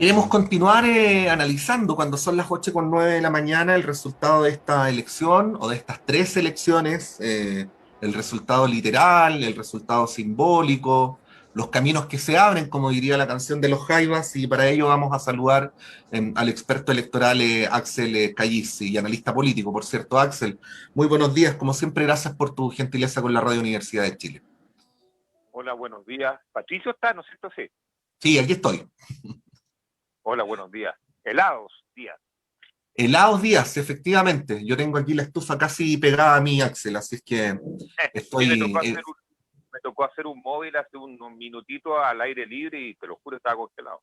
Queremos continuar analizando cuando son las 8:09 de la mañana el resultado de esta elección o de estas tres elecciones, el resultado literal, el resultado simbólico, los caminos que se abren, como diría la canción de los Jaivas, y para ello vamos a saludar al experto electoral Axel Callizi y analista político, por cierto. Axel, muy buenos días, como siempre, gracias por tu gentileza con la Radio Universidad de Chile. Hola, buenos días. Patricio está, ¿no es cierto? Sí. Sí, aquí estoy. Hola, buenos días. Helados días. Helados días, efectivamente. Yo tengo aquí la estufa casi pegada a mi Axel, así es que Sí, estoy... me tocó hacer un móvil hace unos minutitos al aire libre y te lo juro estaba congelado.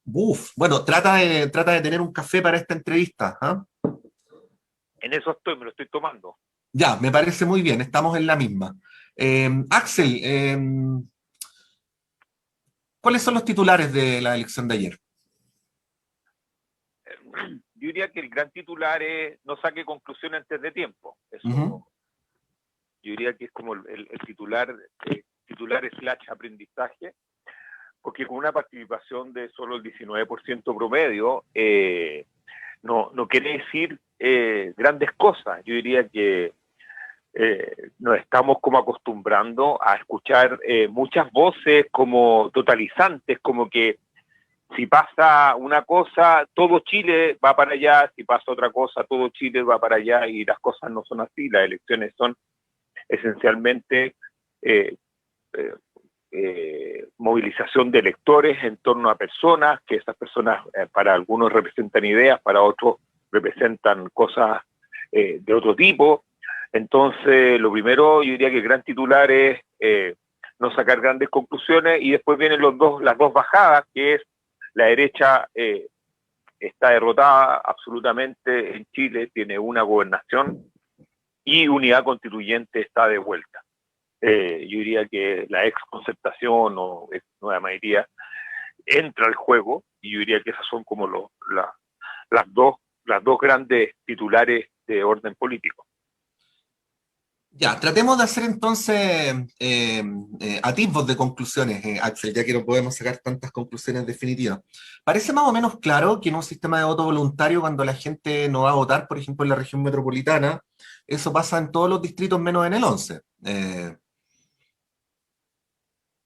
Bueno, trata de tener un café para esta entrevista. ¿Ah? En eso estoy, me lo estoy tomando. Ya, me parece muy bien, estamos en la misma. Axel, ¿cuáles son los titulares de la elección de ayer? Yo diría que el gran titular es no saque conclusiones antes de tiempo. Ujú. Eso yo diría que es como el titular, titular slash aprendizaje, porque con una participación de solo el 19% promedio, no quiere decir grandes cosas. Yo diría que nos estamos como acostumbrando a escuchar muchas voces como totalizantes, como que si pasa una cosa, todo Chile va para allá, si pasa otra cosa, todo Chile va para allá, y las cosas no son así. Las elecciones son esencialmente eh, eh, movilización de electores en torno a personas, que esas personas para algunos representan ideas, para otros representan cosas de otro tipo. Entonces, lo primero, yo diría que el gran titular es no sacar grandes conclusiones, y después vienen las dos bajadas, que es la derecha está derrotada absolutamente en Chile, tiene una gobernación, y unidad constituyente está de vuelta. Yo diría que la ex concertación o ex nueva mayoría entra al juego, y yo diría que esas son como las dos grandes titulares de orden político. Ya, tratemos de hacer entonces atisbos de conclusiones, Axel, ya que no podemos sacar tantas conclusiones definitivas. Parece más o menos claro que en un sistema de voto voluntario, cuando la gente no va a votar, por ejemplo, en la región metropolitana, eso pasa en todos los distritos menos en el 11.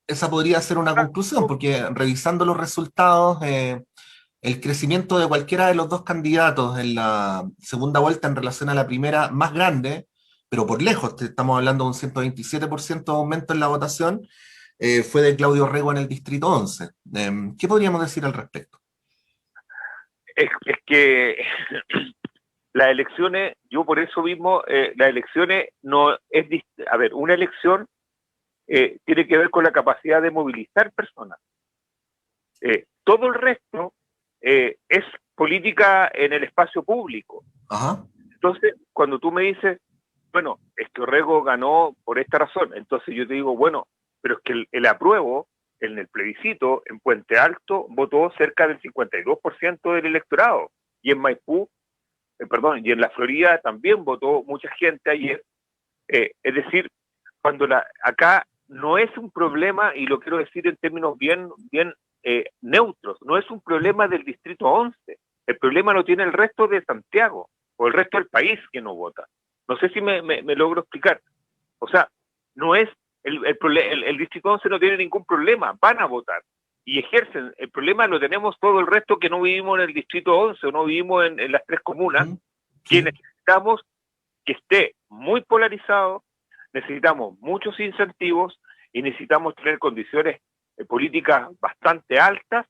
Esa podría ser una conclusión, porque revisando los resultados, el crecimiento de cualquiera de los dos candidatos en la segunda vuelta en relación a la primera, más grande, pero por lejos, estamos hablando de un 127% de aumento en la votación, fue de Claudio Rego en el distrito 11. ¿Qué podríamos decir al respecto? Es que las elecciones, yo por eso mismo, las elecciones no es, a ver, una elección tiene que ver con la capacidad de movilizar personas. Todo el resto es política en el espacio público. Ajá. Entonces, cuando tú me dices, bueno, es que Orrego ganó por esta razón, entonces yo te digo, bueno, pero es que el apruebo en el plebiscito en Puente Alto votó cerca del 52% del electorado, y en Maipú, perdón, y en la Florida también votó mucha gente ayer. Es decir, acá no es un problema, y lo quiero decir en términos bien neutros, no es un problema del distrito 11, el problema lo tiene el resto de Santiago o el resto del país que no vota. No sé si me logro explicar. O sea, no es el distrito 11 no tiene ningún problema, van a votar y ejercen. El problema lo tenemos todo el resto que no vivimos en el distrito 11 o no vivimos en las tres comunas, Ujú. que Sí. necesitamos que esté muy polarizado, necesitamos muchos incentivos y necesitamos tener condiciones políticas bastante altas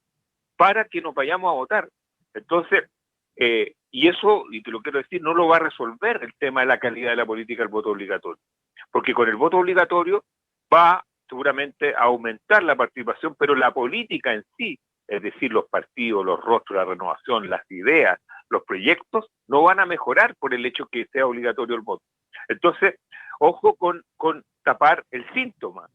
para que nos vayamos a votar. Entonces, y eso, y te lo quiero decir, no lo va a resolver el tema de la calidad de la política del voto obligatorio, porque con el voto obligatorio va seguramente a aumentar la participación, pero la política en sí, es decir, los partidos, los rostros, la renovación, las ideas, los proyectos, no van a mejorar por el hecho que sea obligatorio el voto. Entonces, ojo con tapar el síntoma.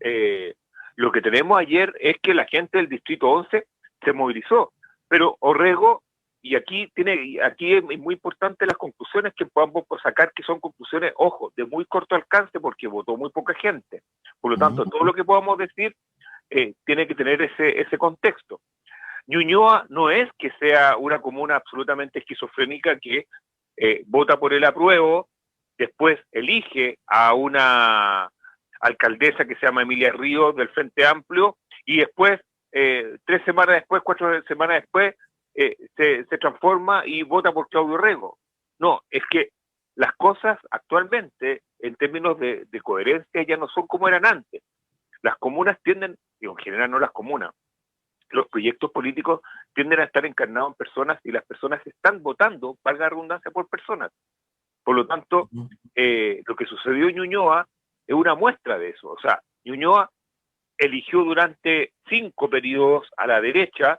Eh, lo que tenemos ayer es que la gente del Distrito 11 se movilizó, pero Orrego, y aquí es muy importante las conclusiones que podamos sacar, que son conclusiones, ojo, de muy corto alcance, porque votó muy poca gente. Por lo tanto, todo Ujú. lo que podamos decir tiene que tener ese contexto. Ñuñoa no es que sea una comuna absolutamente esquizofrénica que vota por el apruebo, después elige a una alcaldesa que se llama Emilia Ríos del Frente Amplio y después, 3 semanas después, 4 semanas después, se transforma y vota por Claudio Rego. No, es que las cosas actualmente, en términos de coherencia, ya no son como eran antes. Las comunas tienden, digo, en general no las comunas, los proyectos políticos tienden a estar encarnados en personas y las personas están votando, valga la redundancia, por personas. Por lo tanto, lo que sucedió en Ñuñoa es una muestra de eso. O sea, Ñuñoa eligió durante 5 periodos a la derecha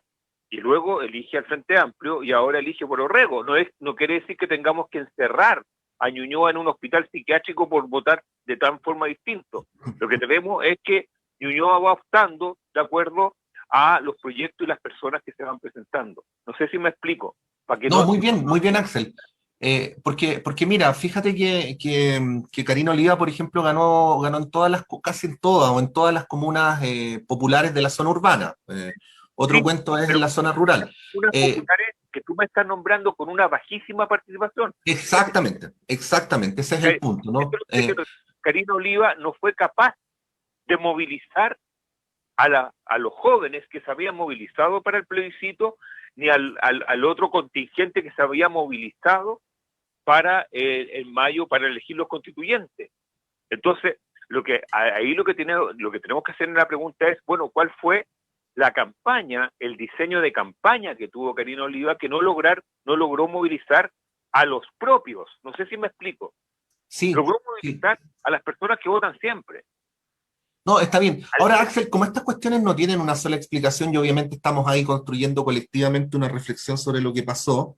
y luego elige al Frente Amplio y ahora elige por Orrego. No quiere decir que tengamos que encerrar a Ñuñoa en un hospital psiquiátrico por votar de tan forma distinta. Lo que tenemos es que Ñuñoa va optando de acuerdo a los proyectos y las personas que se van presentando. No sé si me explico. Para que No, muy bien, Axel. Porque mira, fíjate que Karina Oliva, por ejemplo, ganó en todas casi en todas o en todas las comunas populares de la zona urbana. Otro sí, cuento es en pero la zona rural. unas populares que tú me estás nombrando con una bajísima participación. Exactamente, ese es el punto, Esto ¿no? es lo que estoy diciendo. Karina Oliva no fue capaz de movilizar a los jóvenes que se habían movilizado para el plebiscito, ni al otro contingente que se había movilizado para en mayo para elegir los constituyentes. Entonces, lo que tenemos que hacer en la pregunta es, bueno, ¿cuál fue la campaña, el diseño de campaña que tuvo Karina Oliva que no logró movilizar a los propios? No sé si me explico. Sí, Logró sí. movilizar a las personas que votan siempre. No, está bien. Ahora, Axel, como estas cuestiones no tienen una sola explicación y obviamente estamos ahí construyendo colectivamente una reflexión sobre lo que pasó,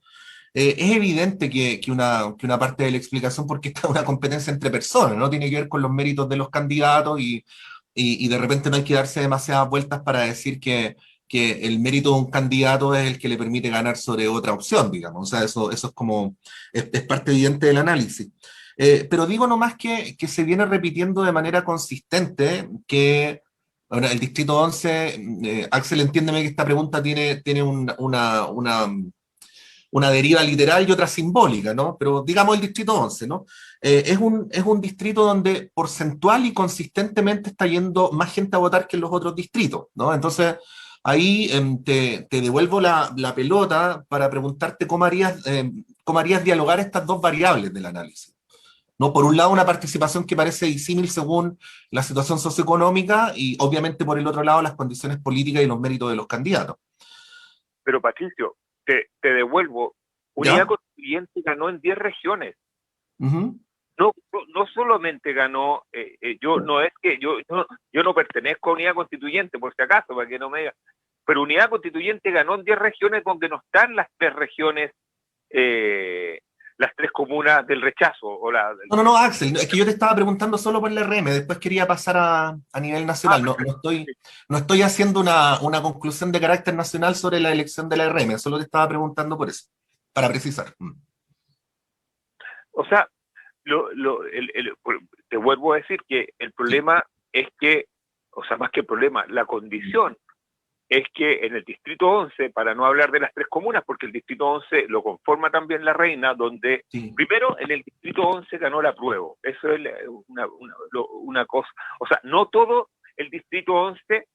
es evidente que una parte de la explicación, porque esta es una competencia entre personas, no tiene que ver con los méritos de los candidatos y de repente no hay que darse demasiadas vueltas para decir que el mérito de un candidato es el que le permite ganar sobre otra opción, digamos. O sea, eso es como, es parte evidente del análisis. Pero digo nomás que se viene repitiendo de manera consistente que bueno, el Distrito 11, Axel, entiéndeme que esta pregunta tiene una deriva literal y otra simbólica, ¿no? Pero digamos el Distrito 11, ¿no? Es un distrito donde porcentual y consistentemente está yendo más gente a votar que en los otros distritos, ¿no? Entonces, ahí te devuelvo la pelota para preguntarte cómo harías dialogar estas dos variables del análisis. ¿No? Por un lado, una participación que parece disímil según la situación socioeconómica y obviamente por el otro lado las condiciones políticas y los méritos de los candidatos. Pero Patricio, te devuelvo. Unidad ¿Ya? Constituyente ganó en 10 regiones. Uh-huh. No solamente ganó, yo no pertenezco a Unidad Constituyente, por si acaso, para que no me diga, pero Unidad Constituyente ganó en 10 regiones donde no están las 3 regiones, las 3 comunas del rechazo. No, Axel, es que yo te estaba preguntando solo por el RM, después quería pasar a nivel nacional. No estoy haciendo una conclusión de carácter nacional sobre la elección de la RM, solo te estaba preguntando por eso, para precisar. O sea, te vuelvo a decir que el problema es que, o sea, más que el problema, la condición es que en el Distrito 11, para no hablar de las 3 comunas, porque el Distrito 11 lo conforma también La Reina, donde Sí. primero en el Distrito 11 ganó la apruebo. Eso es una cosa. O sea, no todo el Distrito 11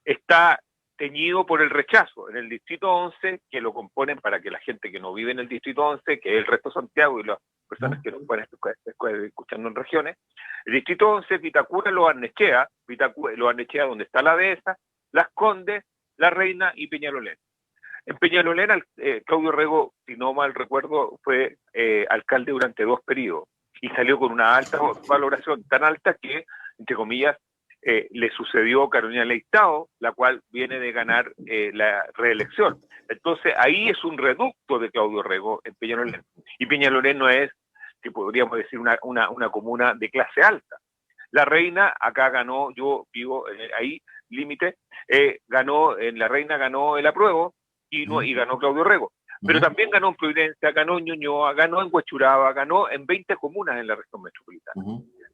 está teñido por el rechazo. En el Distrito 11, que lo componen para que la gente que no vive en el Distrito 11, que es el resto de Santiago y las personas que no pueden escuchando en regiones, el Distrito 11 es Vitacura, Lo Barnechea donde está la Dehesa, Las Condes, La Reina y Peñalolén. En Peñalolén, Claudio Rego, si no mal recuerdo, fue alcalde durante 2 periodos y salió con una alta valoración, tan alta que, entre comillas, le sucedió Carolina Leitao, la cual viene de ganar la reelección. Entonces, ahí es un reducto de Claudio Rego en Peñalolén. Y Peñalolén no es, que podríamos decir, una comuna de clase alta. La Reina, acá ganó, yo vivo ahí, límite, en La Reina ganó el apruebo y ganó Claudio Rego. Pero también ganó en Providencia, ganó en Ñuñoa, ganó en Huechuraba, ganó en 20 comunas en la región metropolitana.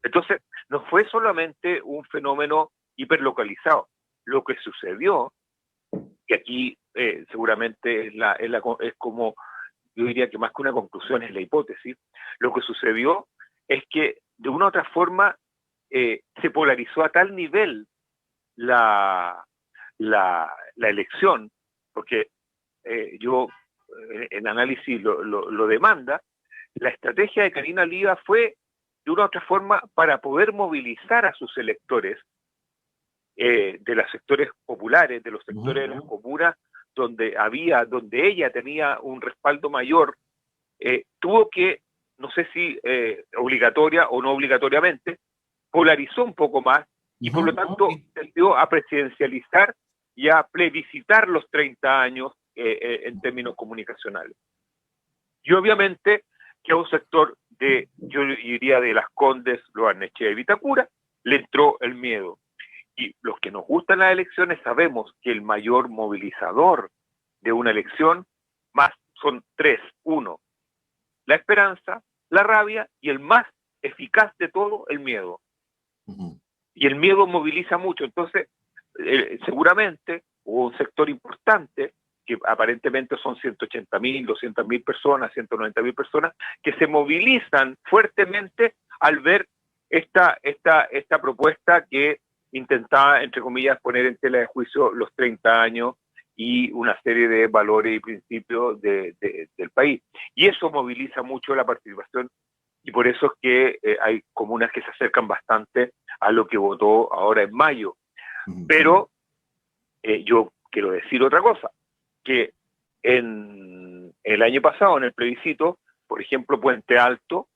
Entonces, no fue solamente un fenómeno hiperlocalizado. Lo que sucedió que aquí seguramente es como, yo diría que más que una conclusión es la hipótesis. Lo que sucedió es que de una u otra forma se polarizó a tal nivel la, la elección, porque yo en análisis lo demanda, la estrategia de Karina Oliva fue de una u otra forma para poder movilizar a sus electores de los sectores populares, de los sectores de las comunas, donde ella tenía un respaldo mayor, tuvo que, no sé si obligatoria o no obligatoriamente, polarizó un poco más y por lo tanto tendió a presidencializar y a plebiscitar los 30 años en términos comunicacionales. Y obviamente que a un sector yo diría de Las Condes, Lo Barnechea y Vitacura, le entró el miedo. Y los que nos gustan las elecciones sabemos que el mayor movilizador de una elección más son tres. Uno, la esperanza, la rabia y el más eficaz de todo, el miedo. Y el miedo moviliza mucho. Entonces, seguramente hubo un sector importante, que aparentemente son 180.000, 200.000 personas, 190.000 personas, que se movilizan fuertemente al ver esta propuesta que intentaba, entre comillas, poner en tela de juicio los 30 años y una serie de valores y principios del país. Y eso moviliza mucho la participación y por eso es que hay comunas que se acercan bastante a lo que votó ahora en mayo. Pero yo quiero decir otra cosa, que en el año pasado, en el plebiscito, por ejemplo, Puente Alto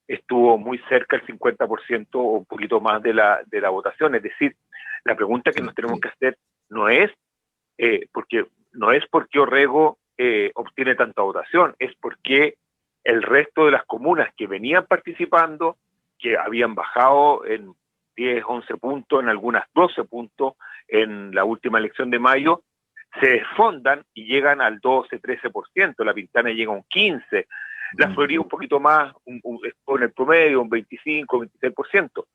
estuvo muy cerca del 50% o un poquito más de la votación. Es decir, la pregunta que nos tenemos que hacer no es porque Orrego obtiene tanta votación, es porque el resto de las comunas que venían participando, que habían bajado en 10, 11 puntos, en algunas 12 puntos en la última elección de mayo, se desfondan y llegan al 12, 13%, la Pintana llega a un 15%, la Florida un poquito más, en el promedio, un 25, 26%.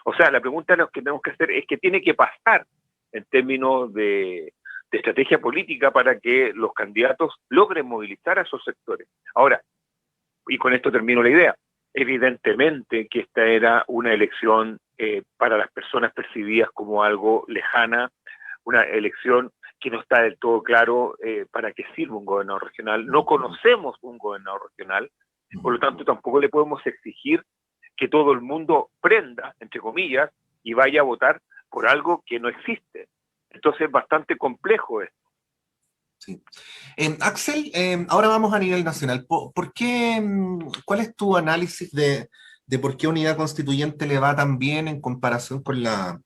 O sea, la pregunta que tenemos que hacer es qué tiene que pasar en términos de estrategia política para que los candidatos logren movilizar a esos sectores. Ahora, y con esto termino la idea, evidentemente que esta era una elección para las personas percibidas como algo lejana, una elección que no está del todo claro para qué sirve un gobernador regional. No conocemos un gobernador regional, por lo tanto tampoco le podemos exigir que todo el mundo prenda, entre comillas, y vaya a votar por algo que no existe. Entonces es bastante complejo esto. Sí. Axel, ahora vamos a nivel nacional. ¿Por qué, cuál es tu análisis de por qué Unidad Constituyente le va tan bien en comparación con la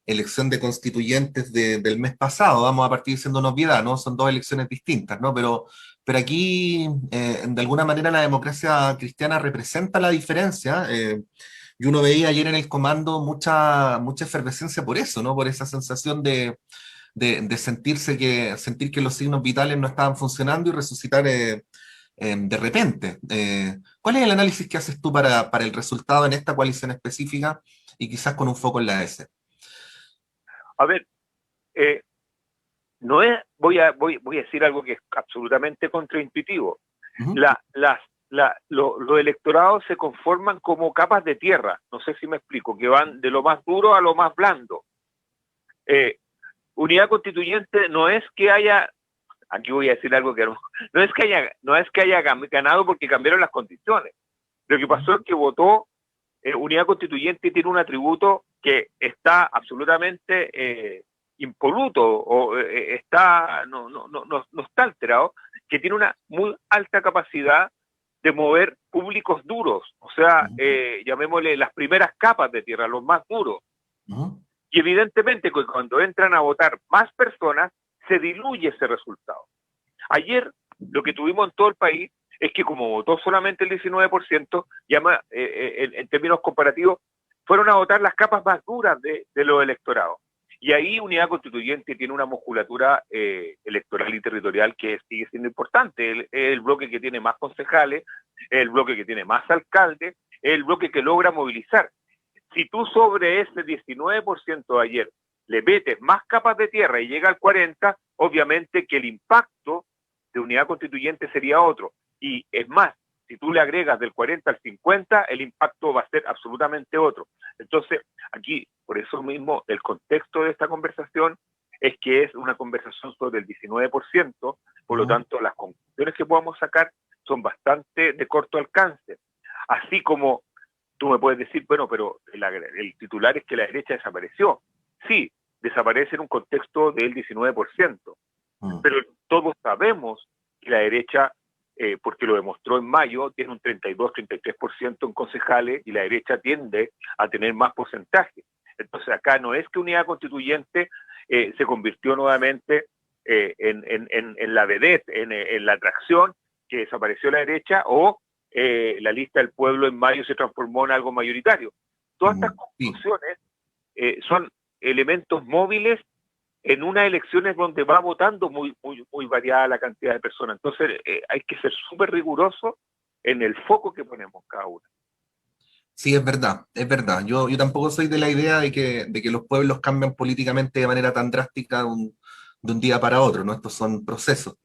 elección de constituyentes del mes pasado? Vamos a partir siendo una obviedad, ¿no? Son dos elecciones distintas, ¿no? Pero aquí, de alguna manera, la democracia cristiana representa la diferencia. Y uno veía ayer en el comando mucha efervescencia por eso, ¿no? Por esa sensación de sentir que los signos vitales no estaban funcionando y resucitar de repente. ¿Cuál es el análisis que haces tú para el resultado en esta coalición específica y quizás con un foco en la S? A ver, no es, voy a decir algo que es absolutamente contraintuitivo. Los electorados se conforman como capas de tierra, no sé si me explico, que van de lo más duro a lo más blando. Unidad Constituyente no es que haya, aquí voy a decir algo que no es que haya ganado porque cambiaron las condiciones. Lo que pasó es que votó Unidad Constituyente y tiene un atributo que está absolutamente impoluto o no está alterado, que tiene una muy alta capacidad de mover públicos duros, o sea, llamémosle las primeras capas de tierra, los más duros. Y evidentemente que cuando entran a votar más personas, se diluye ese resultado. Ayer lo que tuvimos en todo el país es que como votó solamente el 19%, en términos comparativos, fueron a votar las capas más duras de los electorados. Y ahí Unidad Constituyente tiene una musculatura electoral y territorial que sigue siendo importante. Es el bloque que tiene más concejales, es el bloque que tiene más alcaldes, es el bloque que logra movilizar. Si tú sobre ese 19% de ayer le metes más capas de tierra y llega al 40, obviamente que el impacto de unidad constituyente sería otro. Y es más, si tú le agregas del 40 al 50, el impacto va a ser absolutamente otro. Entonces, aquí, por eso mismo, el contexto de esta conversación es que es una conversación sobre el 19%, por lo tanto, las conclusiones que podamos sacar son bastante de corto alcance. Así como tú me puedes decir, bueno, pero el titular es que la derecha desapareció. Sí, desaparece en un contexto del 19%, pero todos sabemos que la derecha, porque lo demostró en mayo, tiene un 32-33% en concejales y la derecha tiende a tener más porcentaje. Entonces acá no es que Unidad Constituyente se convirtió nuevamente en la vedette, en la atracción, que desapareció la derecha, o la lista del pueblo en mayo se transformó en algo mayoritario. Todas estas conclusiones son elementos móviles en unas elecciones donde va votando muy variada la cantidad de personas. Entonces hay que ser súper riguroso en el foco que ponemos cada una. Sí, es verdad, es verdad. Yo tampoco soy de la idea de que los pueblos cambian políticamente de manera tan drástica de un día para otro, ¿no? Estos son procesos.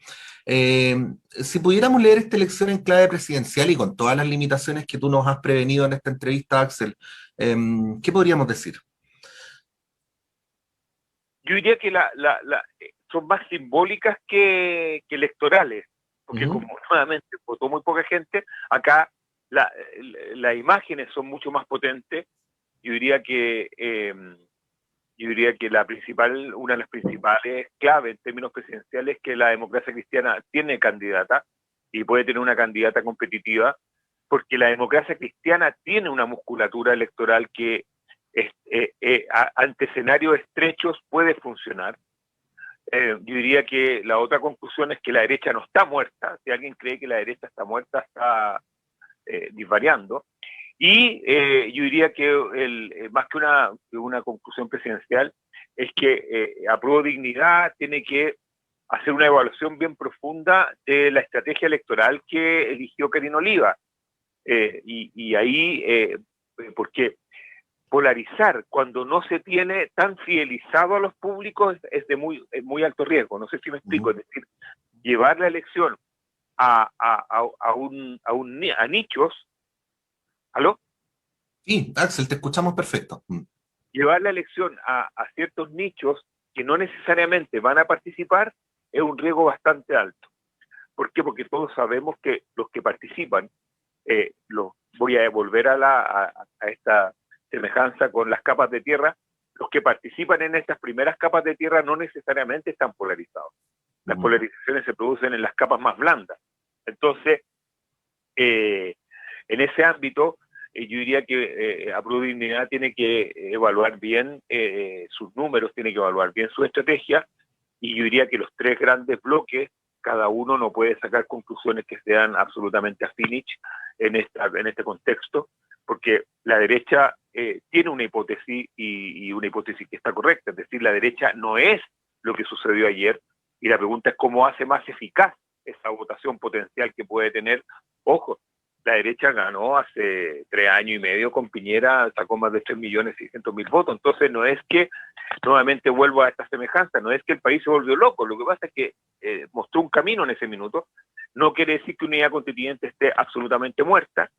Si pudiéramos leer esta elección en clave presidencial y con todas las limitaciones que tú nos has prevenido en esta entrevista, Axel, ¿qué podríamos decir? Yo diría que son más simbólicas que electorales, porque como nuevamente votó muy poca gente, acá las imágenes son mucho más potentes. Yo diría que una de las principales claves en términos presidenciales es que la democracia cristiana tiene candidata y puede tener una candidata competitiva, porque la democracia cristiana tiene una musculatura electoral que ante escenarios estrechos puede funcionar. Yo diría que la otra conclusión es que la derecha no está muerta. Si alguien cree que la derecha está muerta, está disvariando. Y yo diría que más que una conclusión presidencial es que Apruebo Dignidad tiene que hacer una evaluación bien profunda de la estrategia electoral que eligió Karina Oliva. Y ahí, porque polarizar cuando no se tiene tan fidelizado a los públicos es de muy alto riesgo. No sé si me explico. Es decir, llevar la elección a nichos. ¿Aló? Sí, Axel, te escuchamos perfecto. Llevar la elección a ciertos nichos que no necesariamente van a participar es un riesgo bastante alto. ¿Por qué? Porque todos sabemos que los que participan, voy a volver a esta semejanza con las capas de tierra, los que participan en estas primeras capas de tierra no necesariamente están polarizados. Las polarizaciones se producen en las capas más blandas. Entonces, en ese ámbito, yo diría que Apruebo Dignidad tiene que evaluar bien sus números, tiene que evaluar bien su estrategia, y yo diría que los tres grandes bloques, cada uno no puede sacar conclusiones que sean absolutamente afines en este contexto, porque la derecha tiene una hipótesis y una hipótesis que está correcta, es decir, la derecha no es lo que sucedió ayer, y la pregunta es cómo hace más eficaz esa votación potencial que puede tener. Ojo, la derecha ganó hace 3 años y medio con Piñera, sacó más de 3.600.000 votos. Entonces no es que, nuevamente vuelvo a esta semejanza, no es que el país se volvió loco, lo que pasa es que mostró un camino en ese minuto. No quiere decir que Unidad Constituyente esté absolutamente muerta.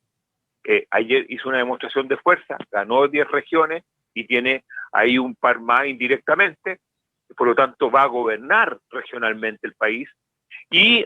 Ayer hizo una demostración de fuerza, ganó 10 regiones y tiene ahí un par más indirectamente, por lo tanto va a gobernar regionalmente el país, y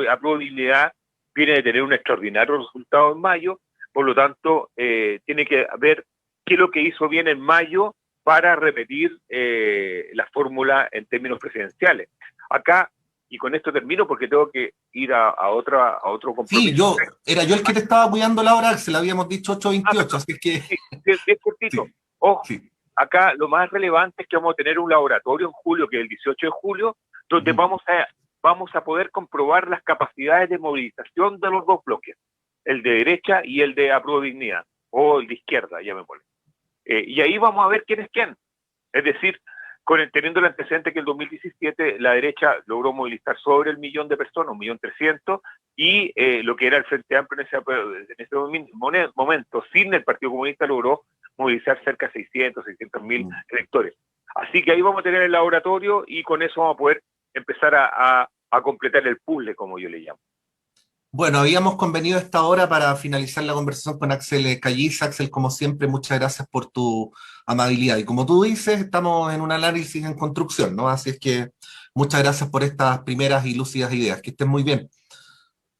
Apruebo Dignidad viene de tener un extraordinario resultado en mayo, por lo tanto tiene que ver qué es lo que hizo bien en mayo para repetir la fórmula en términos presidenciales. Acá, y con esto termino porque tengo que ir a otro compromiso. Sí, era yo el que te estaba apoyando la hora, se la habíamos dicho 8:28, así es que... Sí, es cortito. Sí, Ojo, sí. acá lo más relevante es que vamos a tener un laboratorio en julio, que es el 18 de julio, donde vamos a poder comprobar las capacidades de movilización de los dos bloques, el de derecha y el de Apruebo Dignidad, o el de izquierda, llamémosle. Y ahí vamos a ver quién es quién. Es decir, teniendo el antecedente que en el 2017 la derecha logró movilizar sobre 1.000.000 de personas, 1.300.000, y lo que era el Frente Amplio en ese momento, sin el Partido Comunista, logró movilizar cerca de 600.000 electores. Así que ahí vamos a tener el laboratorio y con eso vamos a poder empezar a completar el puzzle, como yo le llamo. Bueno, habíamos convenido esta hora para finalizar la conversación con Axel Calliza. Axel, como siempre, muchas gracias por tu amabilidad. Y como tú dices, estamos en un análisis en construcción, ¿no? Así es que muchas gracias por estas primeras y lúcidas ideas. Que estén muy bien.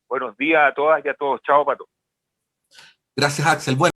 Buenos días a todas y a todos. Chao, Pato. Gracias, Axel. Bueno.